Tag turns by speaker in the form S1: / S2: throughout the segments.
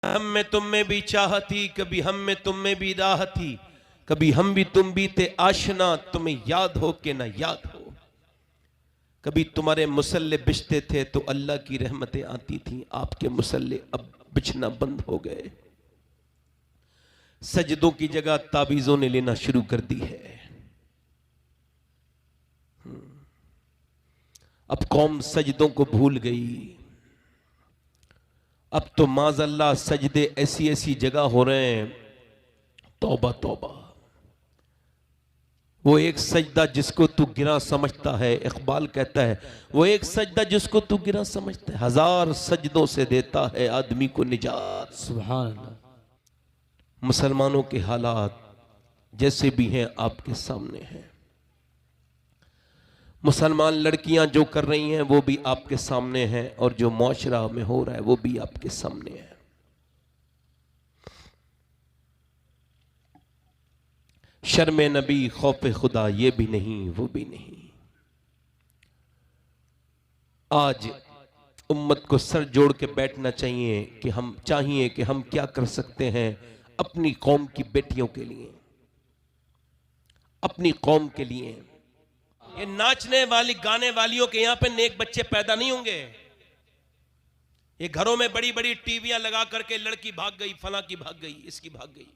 S1: हम में तुम में भी चाह थी, कभी हम में तुम में भी राह थी, कभी हम भी तुम भी थे आशना, तुम्हें याद हो कि ना याद हो। कभी तुम्हारे मुसल्ले बिछते थे तो अल्लाह की रहमतें आती थीं, आपके मुसल्ले अब बिछना बंद हो गए। सजदों की जगह ताबीजों ने लेना शुरू कर दी है। अब कौम सजदों को भूल गई। अब तो माज़अल्लाह सजदे ऐसी ऐसी जगह हो रहे हैं, तौबा तौबा। वो एक सजदा जिसको तू गिरा समझता है, इकबाल कहता है वो एक सजदा जिसको तू गिरा समझता है, 1000 सजदों से देता है आदमी को निजात। सुभान अल्लाह। मुसलमानों के हालात जैसे भी हैं आपके सामने हैं। मुसलमान लड़कियां जो कर रही हैं वो भी आपके सामने हैं, और जो मुआशरा में हो रहा है वो भी आपके सामने है। शर्म नबी खौफ खुदा ये भी नहीं वो भी नहीं। आज उम्मत को सर जोड़ के बैठना चाहिए कि हम क्या कर सकते हैं अपनी कौम की बेटियों के लिए, अपनी कौम के लिए। ये नाचने वाली गाने वालियों के यहां पे नेक बच्चे पैदा नहीं होंगे। ये घरों में बड़ी बड़ी टीवियां लगा करके लड़की भाग गई, फला की भाग गई, इसकी भाग गई।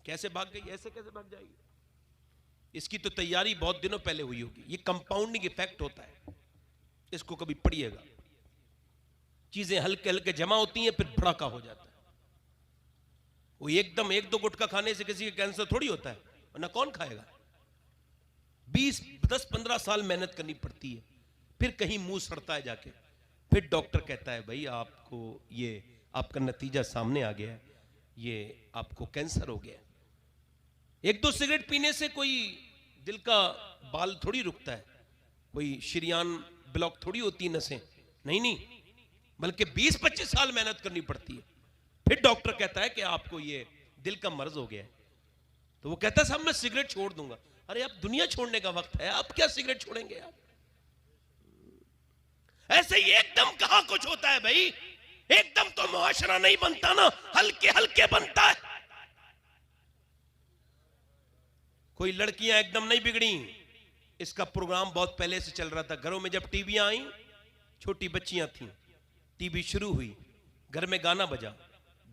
S1: कैसे भाग गई, ऐसे कैसे भाग जाएगी? इसकी तो तैयारी बहुत दिनों पहले हुई होगी। ये कंपाउंडिंग इफेक्ट होता है, इसको कभी पढ़िएगा। चीजें हल्के हल्के जमा होती हैं, फिर भड़ाका हो जाता है। वो एकदम 1-2 गुटखा खाने से किसी का कैंसर थोड़ी होता है, वरना कौन खाएगा? 10-15 साल मेहनत करनी पड़ती है, फिर कहीं मुंह सड़ता है जाके, फिर डॉक्टर कहता है भाई आपको ये आपका नतीजा सामने आ गया है, ये आपको कैंसर हो गया। 1-2 सिगरेट पीने से कोई दिल का बाल थोड़ी रुकता है, कोई शरीयान ब्लॉक थोड़ी होती है, नसें नहीं, बल्कि 20-25 साल मेहनत करनी पड़ती है, फिर डॉक्टर कहता है कि आपको ये दिल का मर्ज हो गया है। तो वो कहता है साहब मैं सिगरेट छोड़ दूंगा। अरे अब दुनिया छोड़ने का वक्त है, आप क्या सिगरेट छोड़ेंगे आप? ऐसे ही एकदम कहां कुछ होता है भाई, एकदम तो मुआशरा नहीं बनता ना, हल्के हल्के बनता है। कोई लड़कियां एकदम नहीं बिगड़ी, इसका प्रोग्राम बहुत पहले से चल रहा था। घरों में जब टीवियां आई, छोटी बच्चियां थीं, टीवी शुरू हुई, घर में गाना बजा,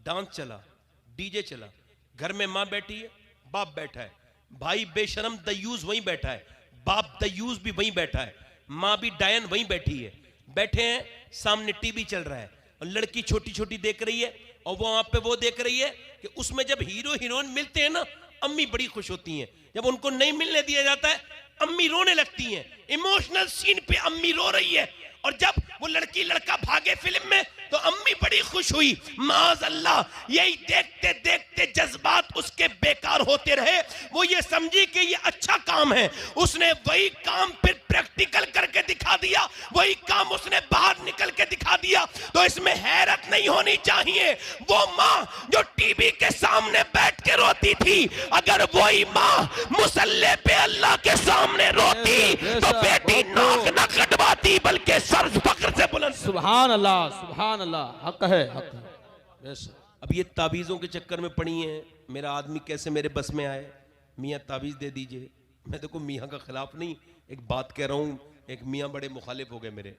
S1: डांस चला, डीजे चला, घर में मां बैठी है, बाप बैठा है, भाई बेशरम दयूस वहीं बैठा है, बाप दयूस भी वहीं बैठा है, मां भी डायन वहीं बैठी है, बैठे हैं, सामने टीवी चल रहा है, और लड़की छोटी छोटी देख रही है, और वो वहां पे वो देख रही है कि उसमें जब हीरो हीरोइन मिलते हैं ना, अम्मी बड़ी खुश होती हैं। जब उनको नहीं मिलने दिया जाता है, अम्मी रोने लगती हैं। इमोशनल सीन पे अम्मी रो रही है, और जब वो लड़की लड़का भागे फिल्म में तो अम्मी बड़ी खुश हुई। माज़अल्लाह, यही देखते देखते जज्बात उसके बेकार होते रहे। वो ये समझी कि ये अच्छा काम है, उसने वही काम फिर प्रैक्टिकल करके दिखा दिया, वही काम उसने बाहर निकल के दिखा दिया। तो इसमें हैरत नहीं होनी चाहिए। वो माँ जो टीवी के सामने बैठ के रोती थी, अगर वही माँ मुसल्ले पे अल्लाह के सामने रोती तो बेटी नाक न कटवाती, बल्कि सर फक्र से बुलंद।
S2: सुभान अल्लाह, सुभान अल्लाह, हक है, हक है।
S1: अब ये ताबीज़ों के चक्कर में पड़ी हैं। मेरा आदमी कैसे मेरे बस में आए, मियाँ ताबीज़ दे दीजिए। मैं देखो मियाँ का खिलाफ नहीं, एक बात कह रहा हूँ। एक मियाँ बड़े मुखालिफ हो गए मेरे।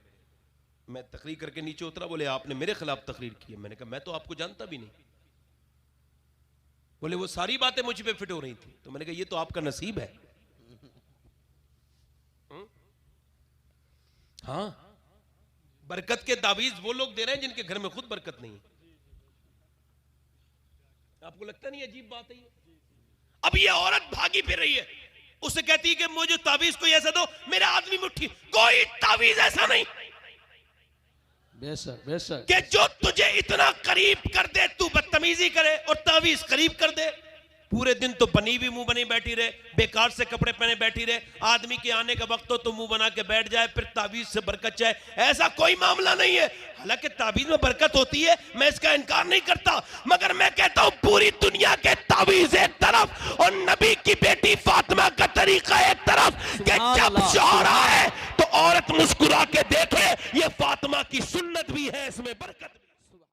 S1: मैं तकरीर करके नीचे उतरा, बोले आपने मेरे खिलाफ तकरीर की है। मैंने कहा मैं तो आपको जानता भी नहीं। बोले वो सारी बातें मुझ पे फिट हो रही थी। तो मैंने कहा ये तो आपका नसीब है। हाँ, बरकत के ताबीज वो लोग दे रहे हैं जिनके घर में खुद बरकत नहीं है। आपको लगता नहीं अजीब बात है ये? अब ये औरत भागी फिर रही है, उसे कहती है कि मुझे ताबीज कोई ऐसा दो, मेरा आदमी मुट्ठी। कोई ताबीज ऐसा नहीं
S2: बेशक बेशक
S1: कि जो तुझे इतना करीब कर दे, तू बदतमीजी करे और ताबीज करीब कर दे। पूरे दिन तो बनी भी मुंह बनी बैठी रहे, बेकार से कपड़े पहने बैठी रहे, आदमी के आने का वक्त हो तो मुंह बना के बैठ जाए, फिर ताबीज से बरकत चाहे। ऐसा कोई मामला नहीं है। हालांकि ताबीज में बरकत होती है, मैं इसका इनकार नहीं करता, मगर मैं कहता हूं पूरी दुनिया के ताबीज एक तरफ और नबी की बेटी फातिमा का तरीका एक तरफ। कि जब शौहरा है तो औरत मुस्कुरा के देखे, ये फातिमा की सुन्नत भी है, इसमें बरकत भी।